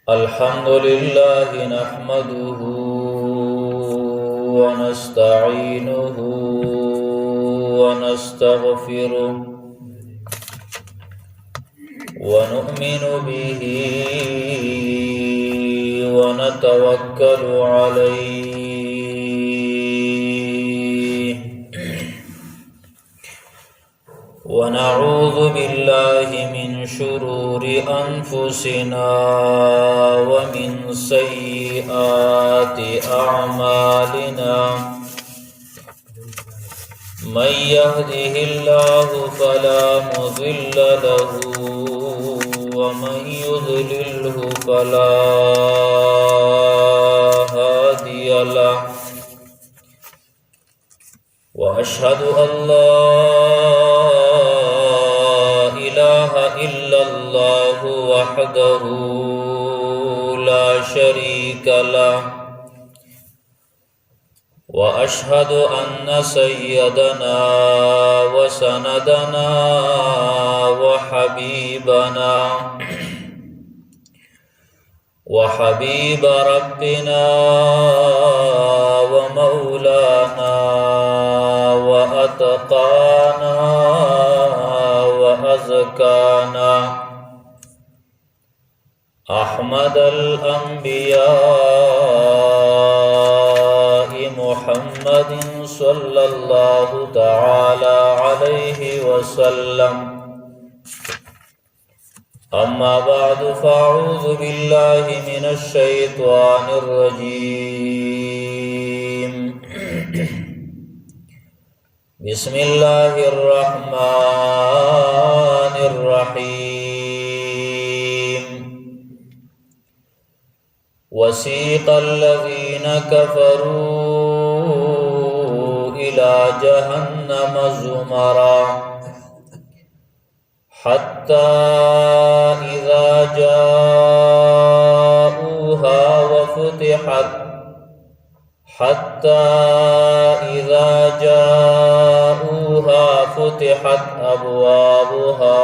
الحمد لله نحمده ونستعينه ونستغفره ونؤمن به ونتوكل عليه ونعوذ بالله من شرور أنفسنا ومن سيئات أعمالنا من يهده الله فلا مضل له ومن يضلله فلا هادي له وأشهد أن لا إله إلا الله وحده لا شريك له وأشهد أن سيدنا وسندنا وحبيب ربنا ومولانا وأتقانا وأزكانا أحمد الأنبياء محمد صلى الله تعالى عليه وسلم. أما بعد فأعوذ بالله من الشيطان الرجيم. بسم الله الرحمن الرحيم. وسيق الذين كفروا إلى جهنم زمرا حتى إذا جاءوها فتحت أبوابها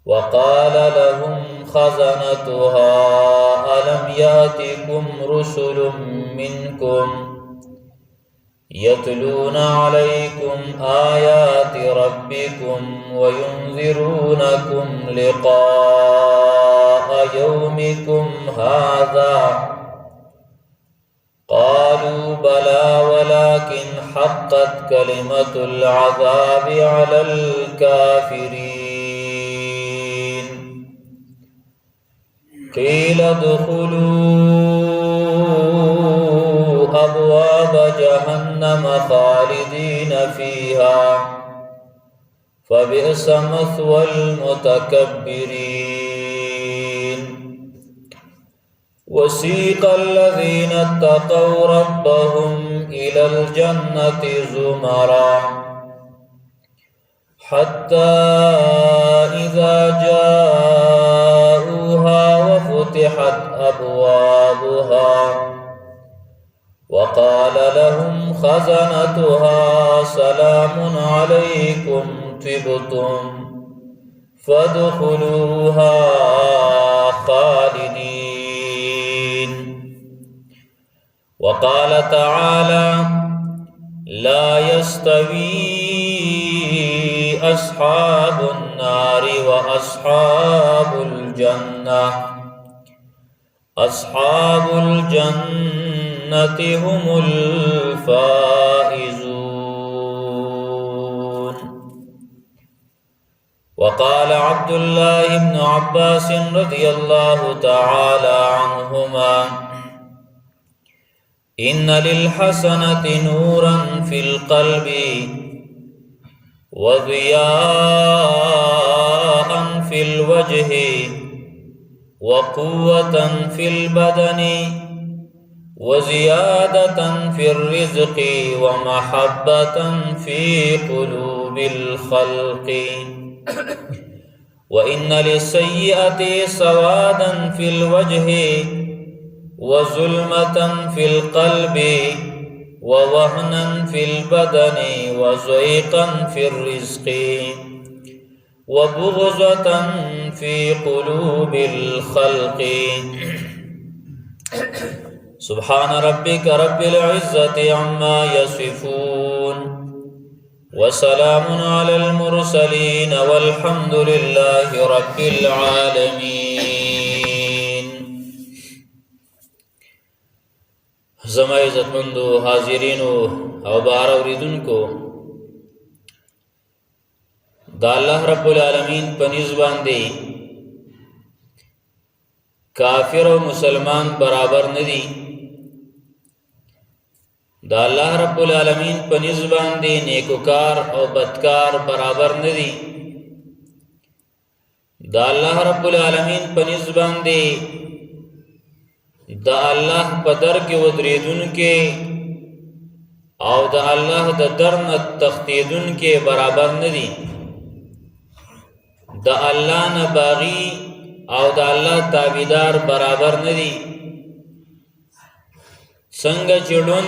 وقال لهم خزنتها ألم يأتكم رسل منكم يتلون عليكم آيات ربكم وينذرونكم لقاء يومكم هذا قالوا بلى ولكن حقت كلمة العذاب على الكافرين. قيل ادخلوا أبواب جهنم خالدين فيها فبئس مثوى المتكبرين. وسيق الذين اتقوا ربهم إلى الجنة زمرا حتى إذا جاءوها وفتحت أبوابها وقال لهم خزنتها سلام عليكم طبتم فادخلوها خالدين. وقال تعالى لا يستوي أصحاب النار وأصحاب الجنة أصحاب الجنة هم الفائزون. وقال عبد الله بن عباس رضي الله تعالى عنهما إن للحسنة نورا في القلب وضياء في الوجه وقوة في البدن وزيادة في الرزق ومحبة في قلوب الخلق. وإن للسيئة سوادا في الوجه وظلمة في القلب ووهنا في البدن وزيقا في الرزق وبغضة في قلوب الخلق. سبحان ربك رب العزة عما يصفون وسلام على المرسلين والحمد لله رب العالمين. زما عزتمندو حاضرینو او بار اوریدونکو، دا الله رب العالمین پنیز باندې کافر او مسلمان برابر ندی. دا الله رب العالمین پنیز باندې نیکوکار او بدکار برابر ندی. دا الله رب العالمین پنیز باندې دا الله په در کې ودریدون کې او دا الله د در نه تختیدون کې برابر ندی. دا الله نه باغی او دا الله تابعدار برابر ندی. څنګه چړون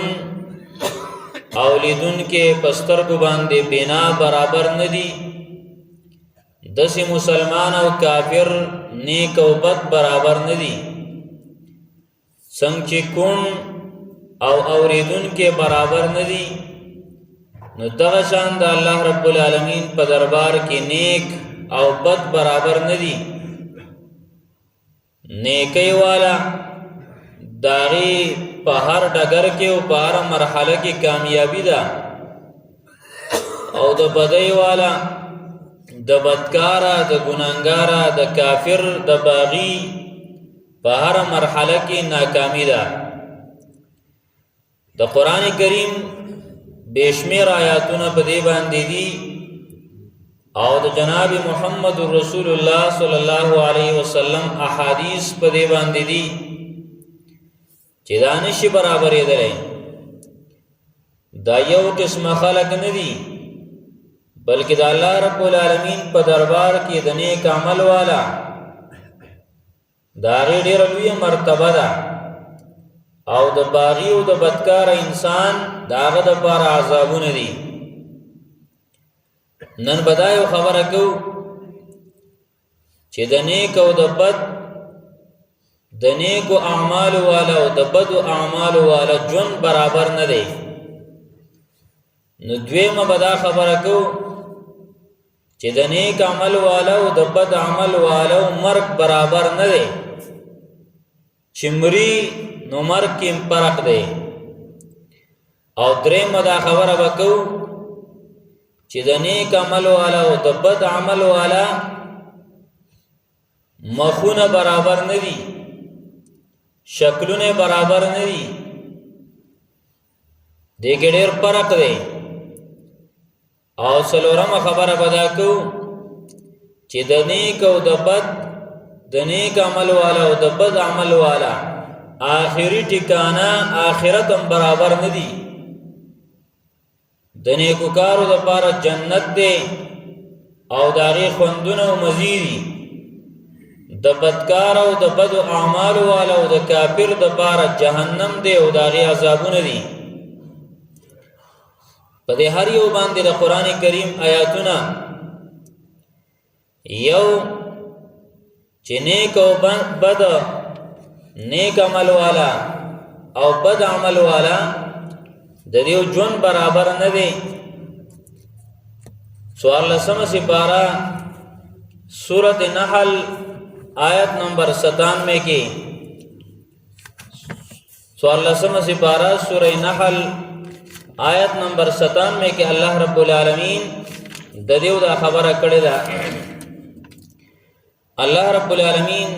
او لیدون کې پستر کو باندې بنا برابر ندی، دسی مسلمان او کافر نیک او بد برابر ندی. څنګه چې کون او اوریدون کې برابر ندی، نو دغه شان د الله رب العالمین په دربار کې نیک او بد برابر ندی. نیکی والا داغی په هر ډګر کې او په هر مرحله کې کامیابی ده، او د بدی والا د بدکارا د ګناهګارا د کافر د باغی په هر مرحله کې ناکامی ده. د قران کریم بشمیر آیاتونه په دې باندې دي او د جناب محمد رسول الله صلی الله علیه وسلم احادیث په دې باندې دي چې دا نشي برابرې درې. دا یو قسم خلق نه دي، بلکې د الله رب العالمین په دربار کې د نیک عمل والا دا ډېر لوی مرتبه ده، او د باغی او د بدکار انسان داغه د پاره عذابونه دي. نن بدایو خبره کو چې د نیک او د بد، د نیکو اعمال والا او د بدو اعمال والا جون برابر نه دی. نو دویمه بدا خبره کو چې د نیک عمل والا او د بد عمل والا مرګ برابر نه دی. چمری نو مرګ کې فرق دی. او درېمه دا خبره وکړو چې د نیک عمل والا او د بد عمل والا مخونه برابر نه دي، شکلونه برابر نه دي، دغه ډېر فرق دی. او څلورمه خبره بدا کو چې د نیک او د بد، د نیک عمل والا او د بد عمل والا آخري ټکانه آخرت هم برابر نه دي. د نیکو کارو د پاره جنت دی او داغي خوندونه او مزيدي. د بدکار او د بد اعمال والا او د کافر د پاره جهنم دی او داغي عذابونه دي. په دې هر یو باندې د قران کریم آیاتونه یو چې نیک او بد، نیک عمل والا او بد عمل والا د دیو جون برابر نه دی. سوال لسمه سپارہ سورۃ نحل آیت نمبر 97 کې، سوال لسمه سپارہ سورۃ نحل آیت نمبر 97 کې الله رب العالمین د دیو دا خبره کړې ده. الله رب العالمین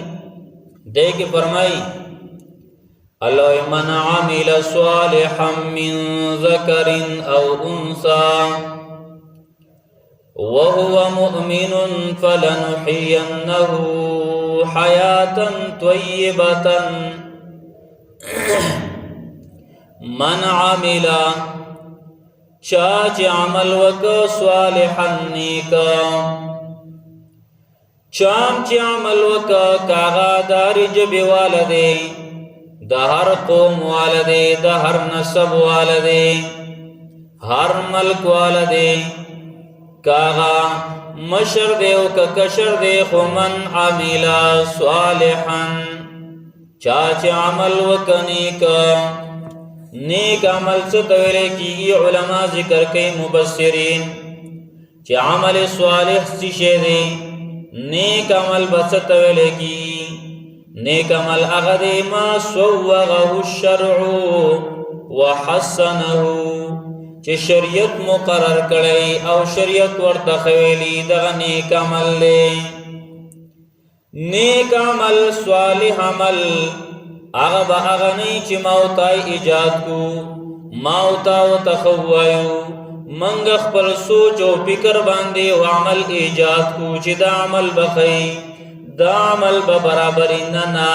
دې کې فرمایي الله من عمل صالحا من ذكر او انثى وهو مؤمن فلنحيينه حياة طيبة من عمل چاچ عمل وک صالحا نیکا، چام چی عمل وک کاغا داری جبی والدے، دا ہر قوم والدے، دا ہر نسب والدے، ہر ملک والدے، کاغا مشر دے او ککشر دے خو من عملا صالحا چاچ عمل وکنی کا نیک عمل ستویلے کی علماء ذکر کئی مبصرین چی عمل صالح سشے دے نیک عمل بستویلے کی نیک عمل اغدے ما سوغه الشرع وحسنه چی شریعت مقرر کڑی او شریعت ورتخویلی دغ نیک عمل لے نیک عمل صالح عمل اغا با اغنی چی موتای ایجاد کو موتاو تخوائیو منگ اخبر سوچ و فکر باندے و عمل ایجاد کو چی دا عمل بخی دا عمل ببرابری ننا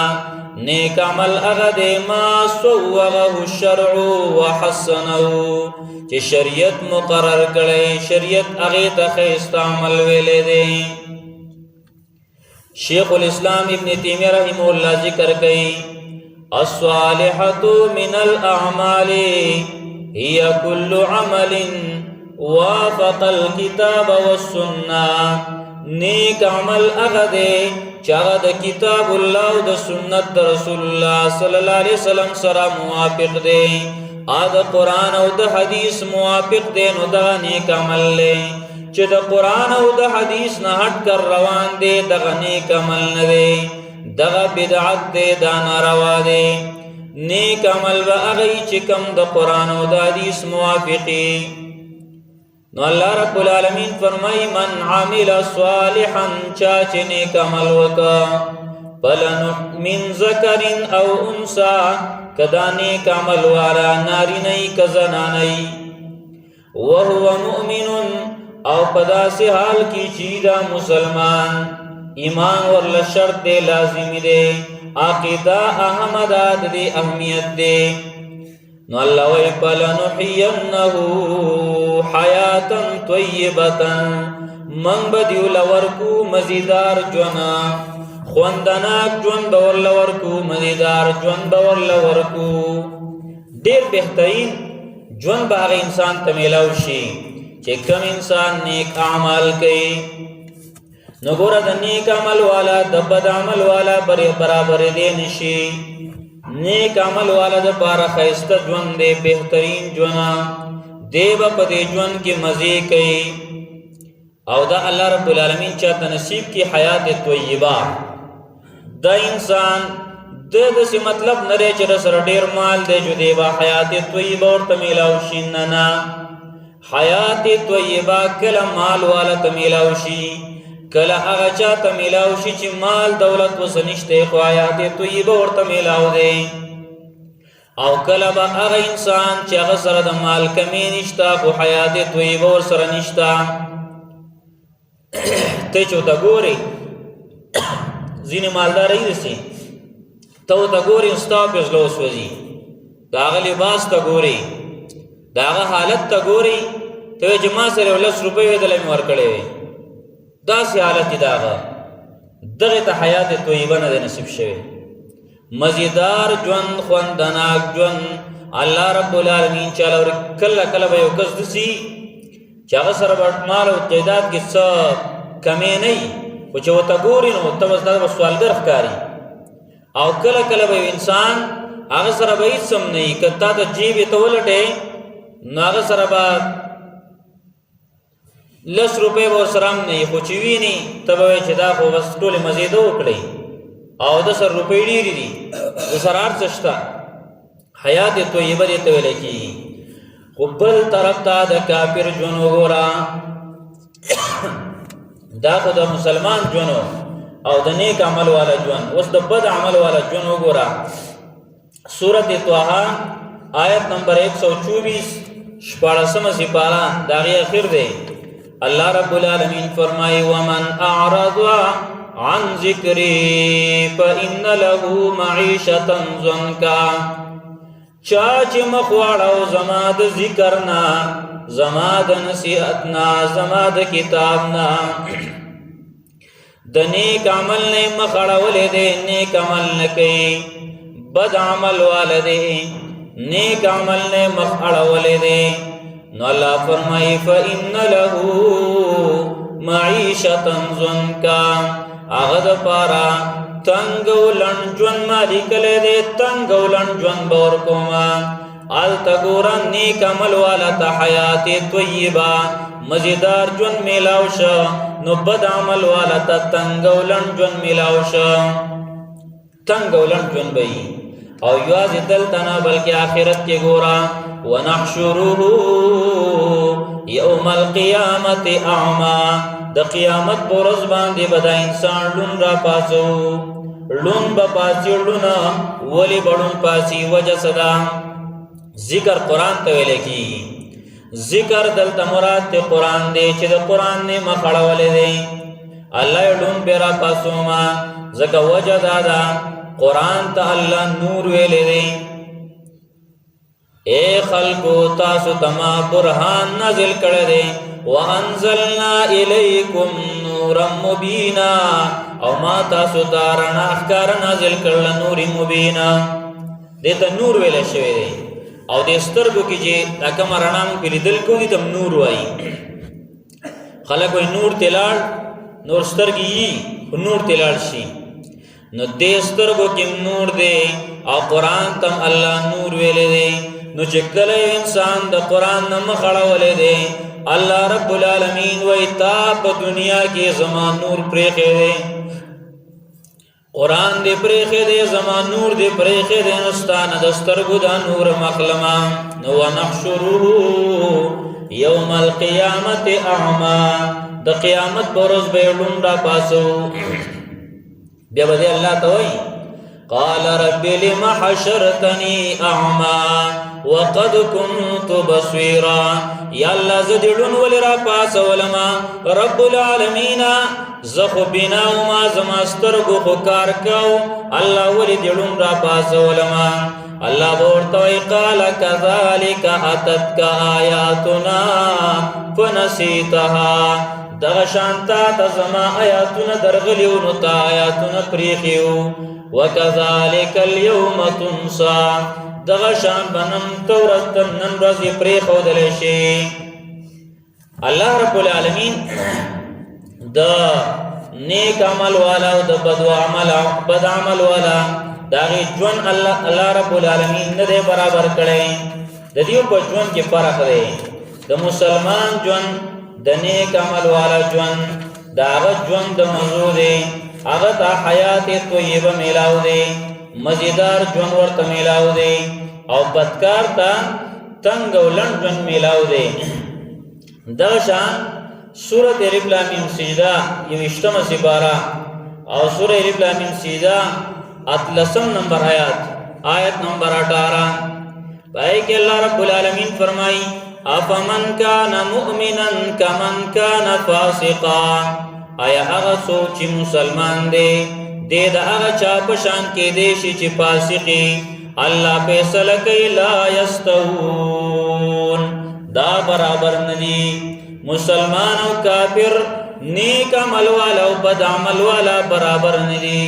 نیک عمل اغدے ما سوغه الشرع وحسنه چی شریعت مقرر کرے شریعت اغیت خیست عمل ویلے دے شیخ الاسلام ابن تیمیہ رحمہ اللہ ذکر کئی الصالحة من الاعمال هي كل عمل وافق الكتاب والسنة نیک عمل اغدے چاہد کتاب اللہ و دا سنت دا رسول اللہ صلی اللہ علیہ وسلم سرا موافق دے آد قرآن و دا حدیث موافق دے نو دا نیک عمل لے چی دا قرآن و دا حدیث نہ ہٹ کر روان دے دا نیک عمل ندے دا بدعت دے دا ناروا دے نیک عمل با اغی چکم دا قرآن و دا حدیث موافقی نو اللہ رب العالمین فرمائی من عامل صالحا چاچ نیک عمل وکا من ذکر او انسا کدا نیک عمل والا ناری نئی کزنا نئی وهو مؤمن او پدا سے حال کی چیدہ مسلمان ایمان ورل شرط دے لازمی دے عقیدہ احمدات دے اہمیت دے نو اللہ وی فلنحینہو حیاتا طیبتا من بدیو لورکو مزیدار جونا خوندناک جون بور لورکو مزیدار جون بور لورکو دیر بہترین جون باغ انسان تمیلاو شی چه کم انسان نیک اعمال کئی نگورا دا نیک عمل والا دا بد عمل والا برابر دے نشی نیک عمل والا دا پارا خیست جون دے بہترین جونا دے با پدے جون کی مزے کئی او دا اللہ رب العالمین چاہتا نصیب کی حیات طیبہ دا انسان دا سی مطلب نرے چرا سر دیر مال دے جو دے با حیات طیبہ اور تمیلاو شننا حیات طیبہ کلا مال والا تمیلاو شی کلا اغچا تمیلاو شی چی مال دولت و سنشتے خو حیات طیبہ اور تمیلاو دے او کلا با اغا انسان چی اغا سر دا مال کمی نشتا خو حیات طیبہ اور سر نشتا تے چو تا گوری زین مالدار ای رسی تو تا گوری استا پیش لوس وزی دا اغا لباس تا گوری دا اغا حالت تا گوری تو جمع سر 10 روپے وی دلائی مور کڑے وی دا سی حالت دا اغا دغی تا حیات طیبہ نا دے نصیب شوی مزیدار جون خوندناک جون اللہ رب العالمین چالا ور کلا کلا بیو کس دسی چاگا سر مال و تعداد کی سب کمی نئی و چاو تا گوری نو تا بس دا سوالگر اخکاری او کلا کلا بیو انسان آگا سر باید سم نئی کتا تا جیبی تولٹے نو آگا سر با 10 روپے با سرام نئی خوچوی نئی تبوی چی دا خو بس طول مزیدو اکڑی او 10 روپے دیری دی دا سر آرچشتا حیات طیبہ دیتا ویلے کی خبل طرف تا دا کافر جنو گورا دا خدا مسلمان جنو او دا نیک عمل والا جن اس دا بد عمل والا جنو گورا سورت توحا آیت نمبر 124 شپارسم سپارا داغی اخیر دے اللہ رب العالمین فرمائی ومن اعرض عن ذکری فإن له معیشتا زنکا چاچ مخواڑو زماد ذکرنا زماد نصیحتنا زماد کتابنا د نیک عمل نے مخڑولے دے نیک عمل نکئی بد عمل والدے نیک عمل نے مخڑولے دے نو اللہ فرمائی فإن له معیشتا ضنکا آغد پارا تنگو لنجون مالک لے دے تنگو لنجون بورکوما آلتا گورا نیک عمل والا تا حیات طیبہ مزیدار جون میلاوشا نو بد عمل والا تا تنگو لنجون میلاوشا تنگو لنجون بئی او یواز دلتنا بلکہ آخرت کے گورا ونحشره یوم القیامت اعما دا قیامت بورز باندے بدا انسان لن را پاسو لن با پاسی لن ولی بڑن پاسی وجہ صدا ذکر قرآن تولے کی ذکر دلتا مراد تے قرآن دے چی دا قرآن نے مخڑا والے دے اللہ لن بیرا پاسو ما زکا وجہ دادا قرآن تا اللہ نور ویلے دے اے خلقو تاسو تما برہان نازل کردے وانزلنا الیکم نورا مبینا او ما تاسو تارنا اخکار نازل کرل نور مبینا دیتا نور ویلے شوئے دے او دے سترگو کی جے تاکم رنام کلی دل کو دیتم نور وائی خلق وی نور تلال نور سترگی نور تلال شی نو دے سترگو کم نور دے او قرآن تم اللہ نور ویلے دے نو چکل انسان دا قرآن نم خڑا ولے دے اللہ رب العالمین وی تاب دنیا کی زمان نور پریخے دے قرآن دے پریخے دے زمان نور دے پریخے دے نستان دسترگو دا نور مخلما نو نحشرو یوم القیامت اعما دا قیامت برز بیلون را پاسو بیا بدے اللہ توئی قال رب لم حشرتني اعما وقد كنت بصيرا یا اللہ زدلون ولی را پاس ولما رب العالمین زخو بنا وما زماسترگو خکار کاو اللہ ولی دلون را پاس ولما اللہ بورتوی قال كذلك اتتك آیاتنا فنسیتها دغشانتا تزما آیاتنا درغلیونو تا آیاتنا پریخیو وَكَذَلِكَ الْيَوْمَ تُنْسَى دغشان بنم تورستم نن رضی پریخو دلشی اللہ رب العالمین دا نیک عمل والا دا بد عمل والا داغی جون اللہ رب العالمین ندے برابر کرے دا دیو پا جون کی فرق دے دا مسلمان جون دا نیک عمل والا جون دا آغت جون دا موضوع دے آغتا حیات طیبہ میلاو دے مزیدار جون ورطا میلاو دے او بدکار تا تنگ و لن جون میلاو دے دغشان سورت الف لام میم سجدہ یہ اشتم سپارہ او سورت الف لام میم سجدہ اطلسم نمبر آیت نمبر 18 بھائی کہ اللہ رب العالمین فرمائی افمن کان مؤمنا کمن کان فاسقا آیا آغا سوچی مسلمان دے دے دا آغا چاپشان کے دیشی چی پاسقی اللہ پیسل کئی لا یستوون دا برابر ندی مسلمان و کافر نیک عمل والا و بد عمل والا برابر ندی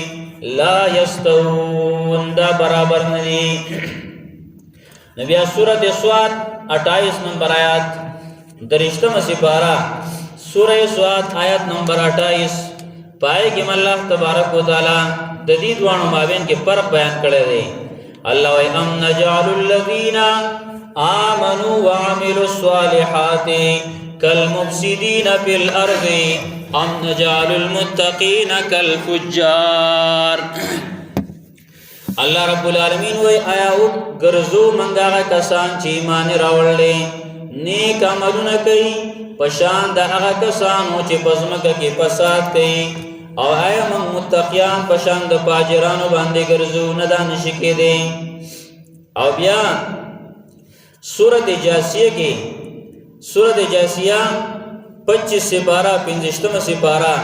لا یستوون دا برابر ندی نبی سورت سواد 28 نمبر آیات درشتم سپارہ سورہ سواد آیت نمبر 28 پائے کہ اللہ تبارک و تعالی ددید وانو مابین کے فرق بیان کرے دے اللہ وی ام نجعل الذین آمنوا وعملوا الصالحات کالمفسدین فی الارض ام نجعل المتقین کالفجار اللہ رب العالمین وی آیا گرزو منگاغا کسان چی ایمان راوڑ لے نیک عملون کئی پشان دا آغا کسانو چی پزمکا کی پساد کئی او آیا من متقیان پشان دا پاجرانو باندے گرزو ندا نشکے دے او بیا سورت جاسیہ کی سورت جاسیہ 25 سپارہ 50 سپارہ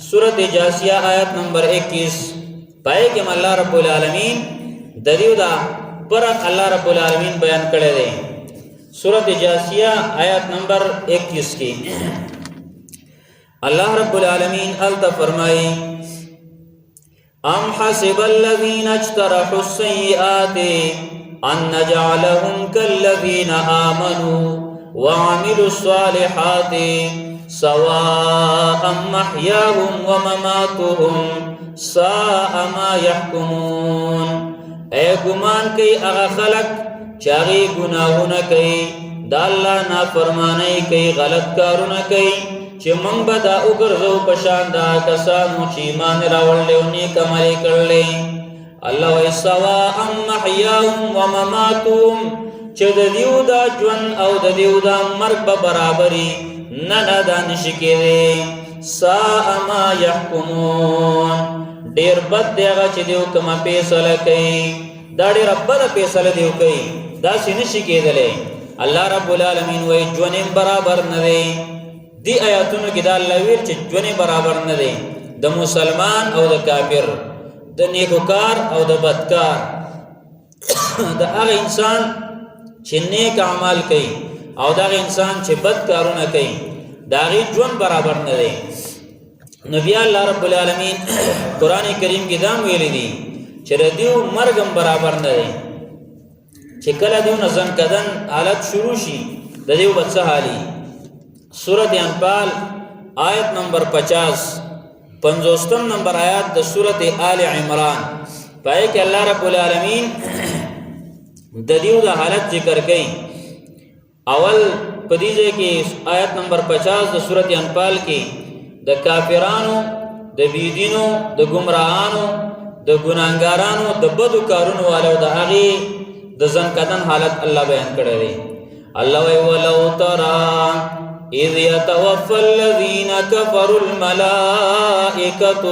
سورت جاسیہ آیت نمبر 21 پائے کہ اللہ رب العالمین دریو دا پرق اللہ رب العالمین بیان کرے دے سورت جاسیہ آیت نمبر 21 کی اللہ رب العالمین التا فرمائی ام حسب الذین اجترحوا السیئات ان نجعلهم كالذین آمنوا وعملوا الصالحات سواء محياهم ومماتهم ساء ما يحكمون. اے گمان کئی اغا خلق چاگی گناہونا کئی دا اللہ نافرمانی کئی غلط کارونا کئی چی من بدا اگرزو پشان دا کسانو چی ایمان راول لے نیک عملی کر لے. اللہ وی سواء محیاهم ومماتهم چی دا دیو دا جون او دا دیو دا مرگ برابری ننا دا نشکی دے. ساء ما يحکمون دیر بد دیغا چی دیو کما پیسل کئی دا دیر بد پیسل دیو کئی دا سی نشکی دلے. اللہ رب العالمین وی جونیم برابر ندے. دی آیاتونو کی دا اللہ ویل چی جونی برابر ندے دا مسلمان او دا کافر دا نیکوکار او دا بدکار دا اغا انسان چی نیک عمال کئی او دا اغا انسان چی بدکارونا کئی دا اغی جون برابر ندے. نبی اللہ رب العالمین قرآن کریم کی دام ویلی دی چی ردیو مرگم برابر ندے. چی کل دیو نزن کدن حالت شروع شی دا دیو بچہ حالی. سورت انفال آیت نمبر 50 50 نمبر آیات دا سورت آل عمران پائے کہ اللہ رب العالمین دا دیو دا حالت ذکر گئی. اول پدیجے کی آیت نمبر 50 دا سورت انفال کی دا کافرانو دا بیدینو دا گمراہانو دا گناہگارانو دا بدو کارونو والو دا آغی دا زنکدن حالت اللہ بیان کردے. اللہ وی ولو ترى اذ يتوفى الذين كفروا الملائكة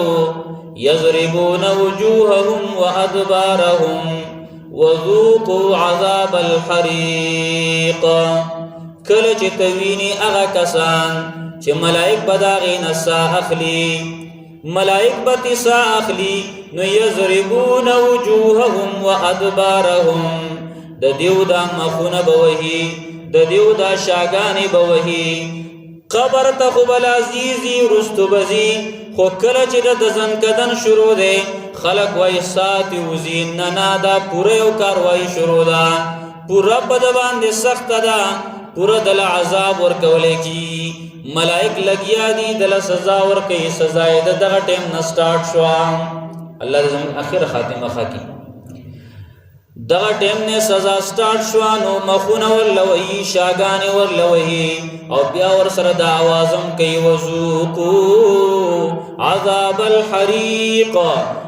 يضربون وجوههم وأدبارهم وذوقوا عذاب الحريق. کل چی توینی اغا کسان چی ملائک بداغین سا اخلی ملائک بتی سا اخلی نو یضربون وجوههم وأدبارهم دا دیو دا مخون بوہی دا دیو دا شاگانی بوہی. قبر تا خوب العزیزی رستو بزی خو کلچ دا دزن کدن شروع دے خلق وی ساتی وزین ننا دا پورے کاروائی شروع دا پورا پدبان دے سخت دا پورا دل عذاب ورکولے کی ملائک لگیا دی دل سزا ورکی سزای دا دغا ٹیم نسٹارٹ شوا. اللہ دا زمین اخیر خاتمہ خاکی دغا ٹیم نے سزا سٹارٹ شوانو مخون ورلوئی شاگان ورلوئی او بیا ور سر دا آوازم کئی وزوکو عذاب الحریق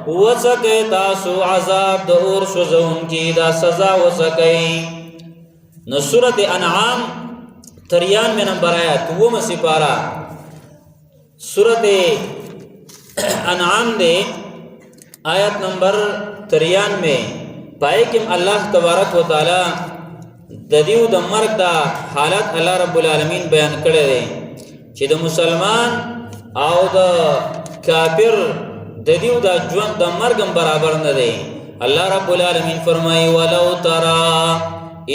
وسکے تاسو عذاب دا اور سوزون کی دا سزا وسکے. نو سورت انعام 93 نمبر آیات وہ مسپارا سورت انعام دے آیت نمبر 93 پائے کہ اللہ تبارک و تعالی دا دیو دا مرگ دا حالت اللہ رب العالمین بیان کرے دے چی دا مسلمان او دا کافر دا دیو دا جوان دا مرگم برابر ندے. اللہ رب العالمین فرمائی ولو ترى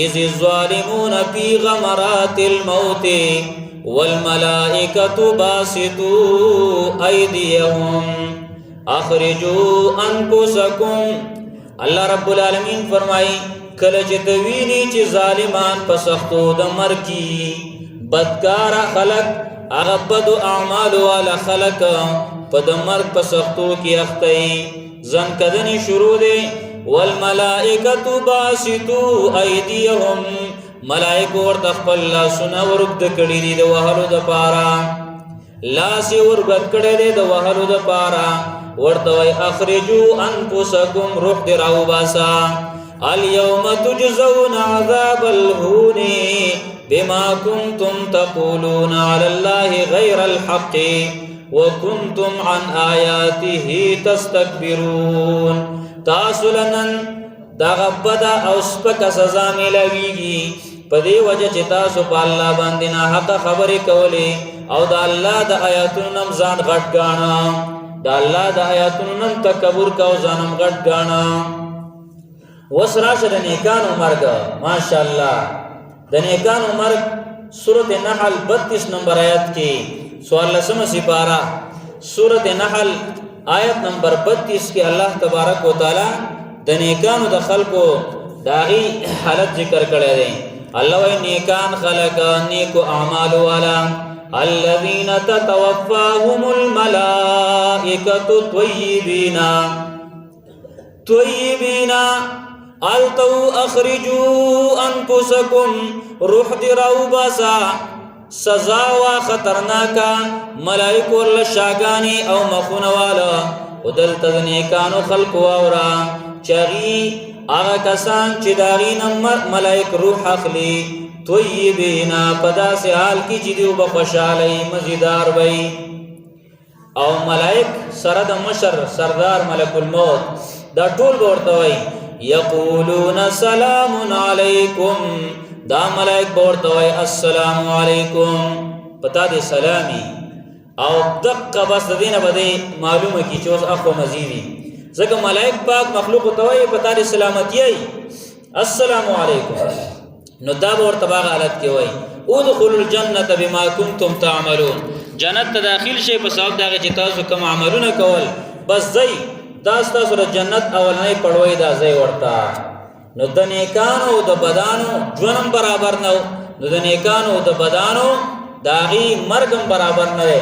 اذ الظالمون فی غمرات الموت والملائکة باسطوا ایدیهم اخرجوا انفسکم. اللہ رب العالمین فرمائی کلچ توینی چی ظالمان پسختو دا مرکی بدکارا خلق اغبد اعمال والا خلق پا دا مرک پسختو کی اختی زنکدنی شروع دے. والملائکت باسطو ایدیهم ملائکو ورد اخپل لا سنا ورگد کڑی دی دا وحلو دا پارا لاسی ورگد کڑی دی دا وحلو دا پارا ورتوی اخرجو انفسکم روح دی راو باسا اليوم تجزون عذاب الهون بما كنتم تقولون على الله غير الحق وكنتم عن آياته تستكبرون. تاسو لنن دا غبدا او سپک سزا ملویگی پدی وجہ چی تاسو پا اللہ باندینا حق خبری کولی او دا اللہ دا آیاتون نم زان غٹ گانا دا اللہ دا آیاتون نم تکبر کا زانم غٹ گانا. وسراش دا نیکانو مرگ ماشاءاللہ دا نیکانو مرگ سورت نحل 32 نمبر آیت کی سوال لسم سپارہ سورت نحل آیت نمبر 32 کی اللہ تبارک و تعالی دا نیکانو دا خلقو داغی حالت ذکر کرے دیں. الله وی نیکان خلق نیکو اعمال والا الذین تتوفاهم الملائکۃ طیبین التو اخرجوا انفسکم روح دی راو باسا سزا و خطرناکا ملائکو اللہ شاگانی او مخون والا ودل تدنیکانو خلق واورا چاگی آغا کسان چی داغین ملائک روح اخلی طیبینا پدا سے حال کی چی دیو بخوشالی مزیدار بی او ملائک سرد مشر سردار ملک الموت دا طول بورتوئی یقولون سلام علیکم دا ملائک بورتوئی السلام علیکم پتا دے سلامی او دقا بس دین بدے معلوم کی چوز اخو مزیدی زکا ملائک پاک مخلوق توئی پتا دے سلامتی السلام علیکم نو دا بورتباغ حالت کی وئی ادخل الجنت بما کنتم تعملون جنت داخل شئی پس اب داغی چی تاسو کم عملون کول بس زی داستا سور جنت اولنائی پڑوئی دا زی ورطا نو دا نیکانو دا بدانو جونم برابر نو نو دا نیکانو دا بدانو دا آغی مرگم برابر نوے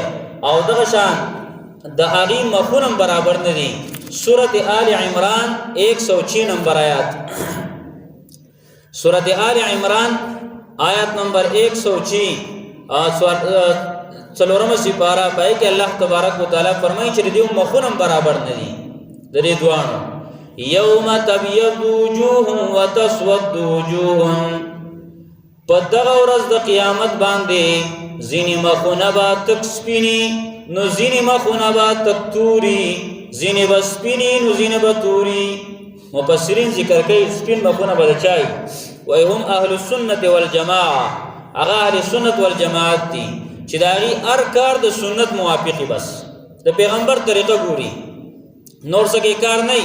او دا غشان دا آغی مخونم برابر ندی سورت آل عمران 106 نمبر آیات سورت آل عمران آیت نمبر 106 سلورم سپارہ پائی کہ اللہ تبارک و تعالیٰ فرمائی چلی دیو مخونم برابر ندی دری دوانو یوم تبیض وجوہم و تسود وجوہم پدغ ورځ د قیامت باندې ځینې مخونه به تک سپینې نو ځینې مخونه به تک توري ځینې به سپینې نو ځینې به توري مفسرین ذکر کوي سپین مخونه به د چای وای هم اهل السنت والجماعه هغه اهل سنت والجماعت دي چې د هغې هر کار د سنت موافقي بس د پیغمبر طریقه ګوري نور څه کې کار نه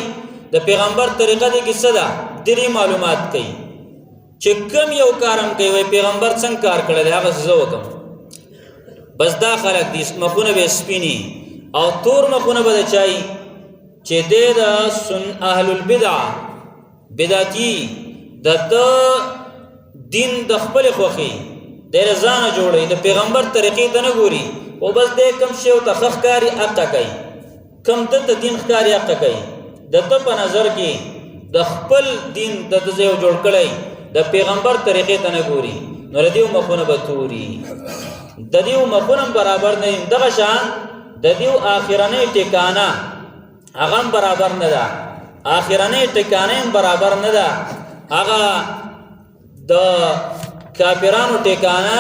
د پیغمبر طریقه دی کې څه ده درې معلومات کوي چې کم یو کارم کوي وای پیغمبر څنګه کار کړی دی هغه زه وکم بس دا خلک دي مخونه به سپینې او تور مخونه به د چای چې دی د اهل البدع بدعتي د دین د خپل خوخي د ځانه جوړي د پیغمبر طریقې ته نه ګوري او بس دې کم شی او تخخ کاری اقا کوي کم د دین ښکاری اقا کوي د ته په نظر کې د خپل دین د ځای جوړ کړی د پیغمبر طریقې ته نه ګوري نو ردیو مخونه به توري د دیو مخونه برابر نه دغه شان د دیو آخرنۍ ټکانه هغه برابر نه ده آخرنۍ ټکانه برابر نه ده هغه د کافرانو ټکانه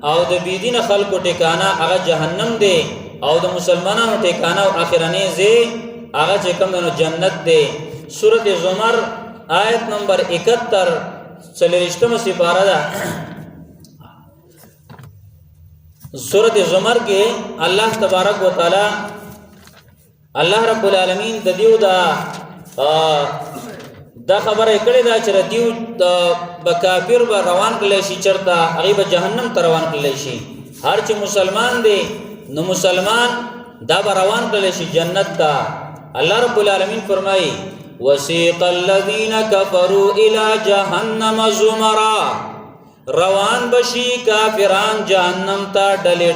او د بيدین خلکو ټکانه هغه جهنم دی او د مسلمانانو ټکانه او آخرنۍ زی هغه چې کوم نو جنت دی سورۃ زمر آیت نمبر 71 چلرشتم سپارہ دا سورۃ زمر کے اللہ تبارک و تعالی اللہ رب العالمین د دیو دا خبره کړي دا چې دیو د بکافر به روان کړي شي چرتا هغه به جهنم ته روان کړي شي هر چې مسلمان دی نو مسلمان دا به روان کړي شي جنت ته اللہ رب العالمین فرمایي وسیق الذین کفروا الى جهنم زمرا روان بشی کافران جهنم تا ډلې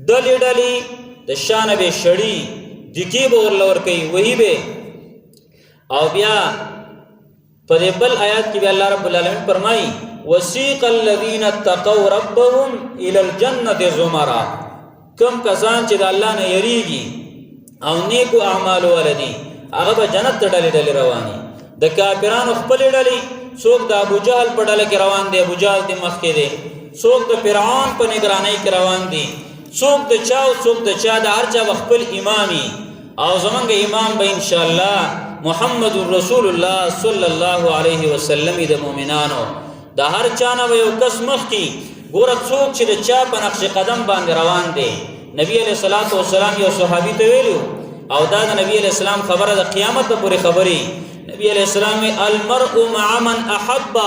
ډلې د شان به شړی دکی به ورلور کوي وਹੀ به او بیا پر بل آیات کې به الله رب العالمین فرمایي وسیق الذین اتقوا ربهم الى الجنه زمرا کم کسان چې د الله نه یریږي او نیکو اعمال ولدي هغه به جنت ته ډلې رواني د کافرانو خپل ډلې څوک د ابو جهل په ډله کې روان دي ابو جهل د مخ کې دي څوک د فرعون په نگرانی کې روان دي څوک د چا او څوک د چا د هر چا خپل امامي او زمونږ امام به ان شاء الله محمد رسول الله صلی الله علیه وسلم د مؤمنانو د هر چا نه یو کس مخ کې ګوره څوک چې د چا په نقش قدم باندې روان دي نبی علیہ الصلوۃ والسلام یو صحابي ته ویلو او دا د نبی علیہ السلام خبره د قیامت پورې خبري نبی علیہ السلام المرء مع من احب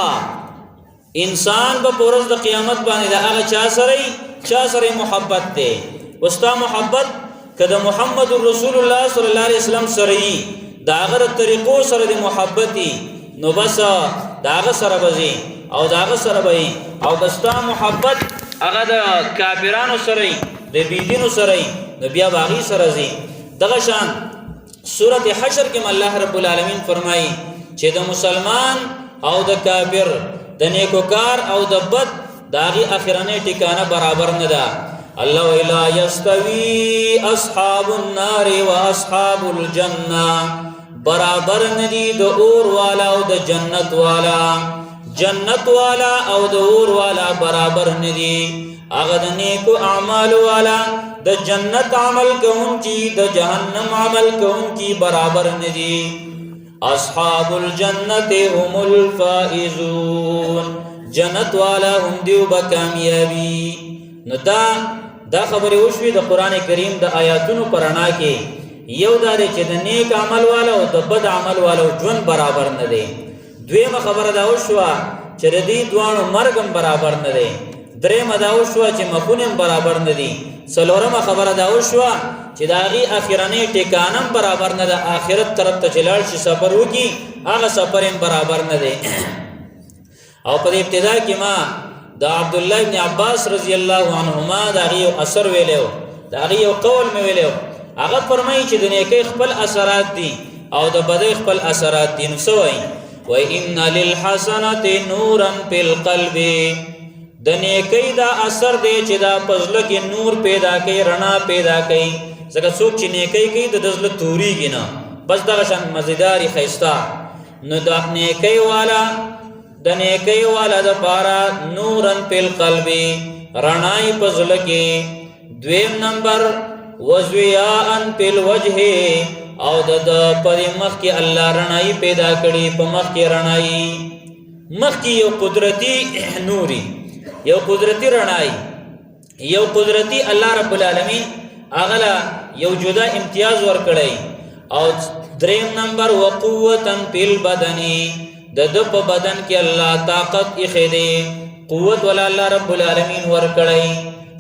انسان به پرز د قیامت باندې د هغه چا سره محبت ده وستا محبت کده محمد رسول الله صلی الله علیه وسلم سره دا هغه طریقو سره د محبتي نو بس دا هغه سره بزي او داغه سره وي او دستا محبت هغه د کافرانو سره د بيدینو سره د بیا باغی سره زی دغه شان سورۃ حشر کې الله رب العالمین فرمایي چې د مسلمان او د کافر د نیکوکار او د بد داغي اخرنه ټکانه برابر نه ده الله الا یستوی اصحاب النار واصحاب الجنه برابر ندی د اور والا او د جنت والا او د اور والا برابر ندی هغه د نیکو اعمال والا د جنت عمل کوونکی د جهنم عمل کوونکی برابر ندی اصحاب الجنت هم الفائزون جنت والا هم دیو بکامیابی نو دا خبره وشوي د قران کریم د آیاتونو پرانا کې یو دار چې د نیک عمل والا او د بد عمل والا ژوند برابر نه دی دویمه خبره دا وشوه چې د دې دوانو مرګم برابر نه دی درېمه دا وشوه چې مخونم برابر نه دي څلورمه خبره دا وشوه چې د هغې اخرنۍ ټکانم برابر نه ده آخرت طرف ته چې لاړ شي سفر وکړي هغه سفر هم برابر نه دی او په ابتدا کې ما د عبدالله ابن عباس رضی الله عنهما د هغې یو اثر ویلی د هغې یو قول مې ویلی هغه فرمایي چې د نیکۍ خپل اثرات دي او د بدۍ خپل اثرات دي نو څه وایي وَإِنَّ لِلْحَسَنَةِ نُورًا فِي الْقَلْبِ د نیکۍ دا اثر دی چې دا پزله کې نور پیدا کوي رڼا پیدا کوي ځکه څوک چې نیکۍ کوي د زړه توریږي نه بس دغه شان مزیداري ښایسته نو د نیکۍ والا د پاره نورن فی القلب رڼای پزله کې دویم نمبر وضیاء فی الوجه او د پر مخ کې الله رڼای پیدا کړي په مخ کې رڼای مخ کې یو قدرتی نوري یو قدرتی رڼای یو قدرتی الله رب العالمین اغلا یو جدا امتیاز ورکړی او دریم نمبر وقوتا فی البدن د په بدن کې الله طاقت یې دی قوت ول الله رب العالمین ورکړی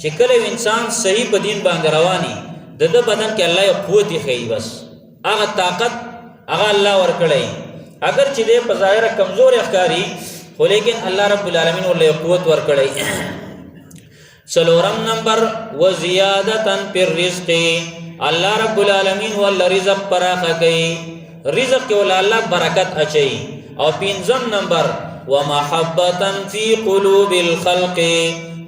چې کله انسان صحیح په دین باندې رواني د بدن کې الله یو قوت یې بس هغه طاقت هغه الله ورکړی اگر چې دې په ظاهر کمزور ښکاری خو لیکن الله رب العالمین ولې قوت ورکړی څلورم نمبر وزیادتا فی الرزق الله رب العالمین ول رزق پراخه کوي رزق کې ول الله برکت اچي او پنځم نمبر ومحبتا فی قلوب الخلق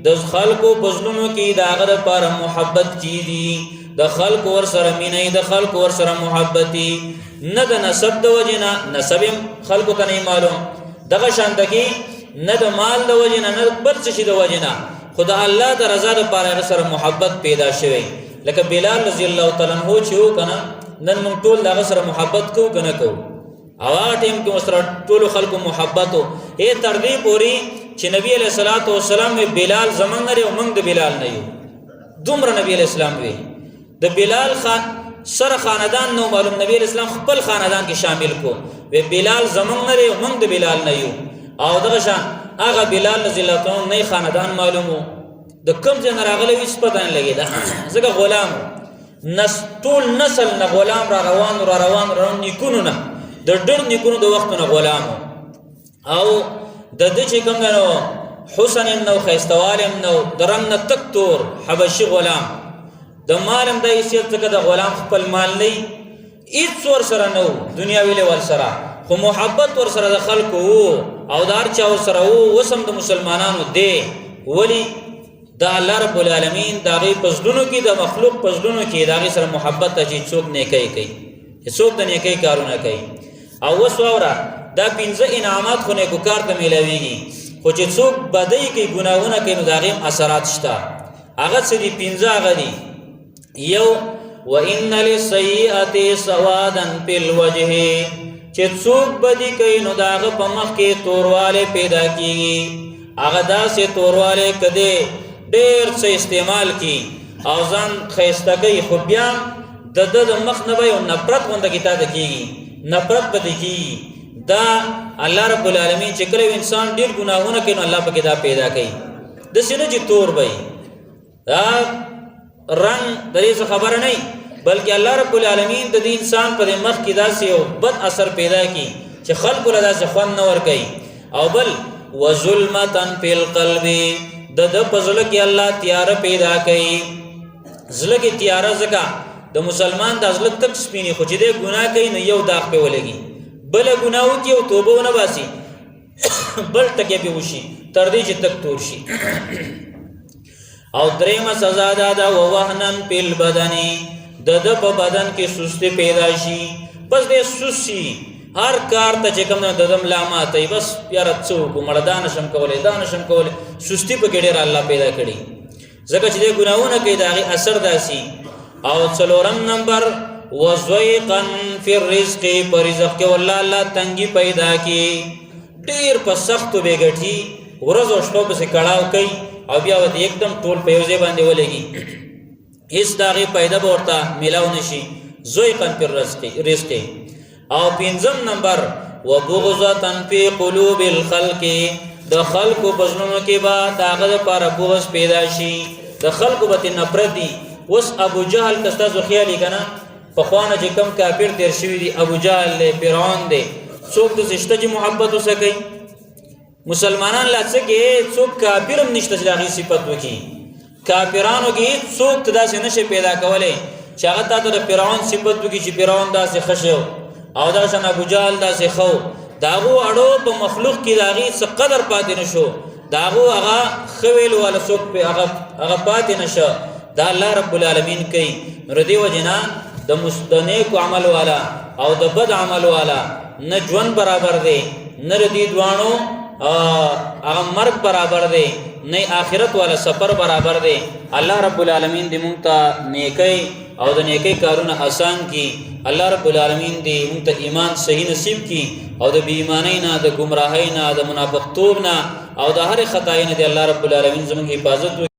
د خلقو بزلونو کې داغه پر محبت کی دي د خلق ور سره مینې د خلق ور سره محبتي نه د نسب د وجنه نسب خلق ته نه معلوم دغه شاندګي نه د مال د وجنه نه بل څه شي د وجنه خدا الله د رضا لپاره سره محبت پیدا شوی لکه بلال رضی الله تعالی عنہ چې وکنه نن موږ ټول دغه سره محبت کو کنه کو او هغه ټیم کې سره ټول خلکو محبت او تر دې پوری چې نبی علیہ الصلوۃ والسلام بلال زمنګ لري او موږ د بلال نه یو دومره نبی علیہ السلام وی د بلال خان سره خاندان نو معلوم نبی علیہ السلام خپل خاندان کې شامل کو و بلال زمنګ لري او موږ د بلال نه یو او دغه شان هغه بلال رضی الله تعالی نه خاندان معلومو د کوم ځای نه راغلی وس پته نه لګی دا ځکه غلام ټول نسل نه غلام را روان نیکونو نه د ډېر نیکونو د وختونو غلام او د دې چې کوم نو حسن نو خیستوالم نو درنګ نه تک تور حبشي غلام د مالم د حیثیت څخه د غلام خپل مال نه هیڅ ور سره نو دنیا ویلې ور سره خو محبت ور سره د خلکو او دار چا ور سره وسم د مسلمانانو دی ولی دا الله رب العالمین دا غي پزلونو کې د مخلوق پزلونو کې دا غي سره محبت ته چې څوک نیکي کوي څوک د نیکي کارونه کوي او وسوره دا پنځه انعامات خو نیکو کار ته ملويږي خو چې څوک بدای کوي ګناهونه کوي نو دا غي اثرات شته هغه څه دي پنځه هغه دي یو وان للسیئات سوادا فی الوجه چې څوک بدی کوي نو داغه په مخ کې تورواله پیدا کیږي هغه داسې تورواله کده ډېر څه استعمال کی او ځان خیسته کوي خو بیا د مخ نه وي او نفرت غونډه کیته کیږي نفرت بده کیږي دا الله رب العالمین چې کله انسان ډېر ګناهونه کوي نو الله پکې دا پیدا کوي د سینې چې تور وي دا رنگ دې خبره نه بلکې الله رب العالمین د دې انسان پر مخ کې داسې یو بد اثر پیدا کی چې خلق له داسې خوان نه ور کوي او بل وظلمتن فی القلب د پزړه کې الله تیار پیدا کړي زړه کې تیار زکا د مسلمان د ازل تک سپینی خو چې د ګناه کوي نو یو داغ په ولګي بل ګناه وکي او توبه ونه باسي بل تکي به وشي تر دې چې تک تور شي او درېمه سزا دا وهنن پل بدني د په بدن کې سستی پیدا شي بس دې سستی هر کار ته چې کوم د دم لامات ای بس یار څوک مړدان شم کولې دان شم کولې سستی په ګډه الله پیدا کړي ځکه چې دې ګناونه کوي داغي اثر داسي او څلورم نمبر وزویقن فی الرزق پر رزق کې والله الله تنګي پیدا کی ډیر په سختو بیګټي ورځ او شپه په کړهو کوي او بیا ود एकदम ټول په یوځای باندې ولګي هیڅ داغي پیدا ورته ملاو نشي زویقن فی الرزق او پنځم نمبر وبغضتن فی قلوب الخلق د خلق بزنونو کې با داغه لپاره بغض پیدا شي د خلق به نفرت دي وس ابو جهل کستازو خیالي کنه په خوانه چې کم کافر تیر شوی دي ابو جهل له فرعون دی څوک د زشته چې محبت وسکي مسلمانان لڅکه څوک کافرم نشته چې دغه صفت وکي کافرانو کې څوک تداسې نشي پیدا کولای چې هغه ته د فرعون صفت وکي چې فرعون داسې خشو او دا شان ابو جهل داسې خو داغو اړو په مخلوق کې داغي څه قدر پاتې نشو داغو هغه خویل ولا څوک په هغه پاتې نشو دا الله رب العالمین کوي ردی وجنا د مستنیک عمل والا او د بد عمل والا نه ژوند برابر دی نه ردی دوانو هغه مرګ برابر دی نه آخرت والا سفر برابر دی الله رب العالمین دې مونږ ته نیکی او د نیکی کارونه آسان کی الله رب العالمین دې مونږ ته ایمان صحیح نصیب کی او د بی ایمانی نه د گمراهی نه د منافقتوب نه او د هر خدای نه دې الله رب العالمین زموږ حفاظت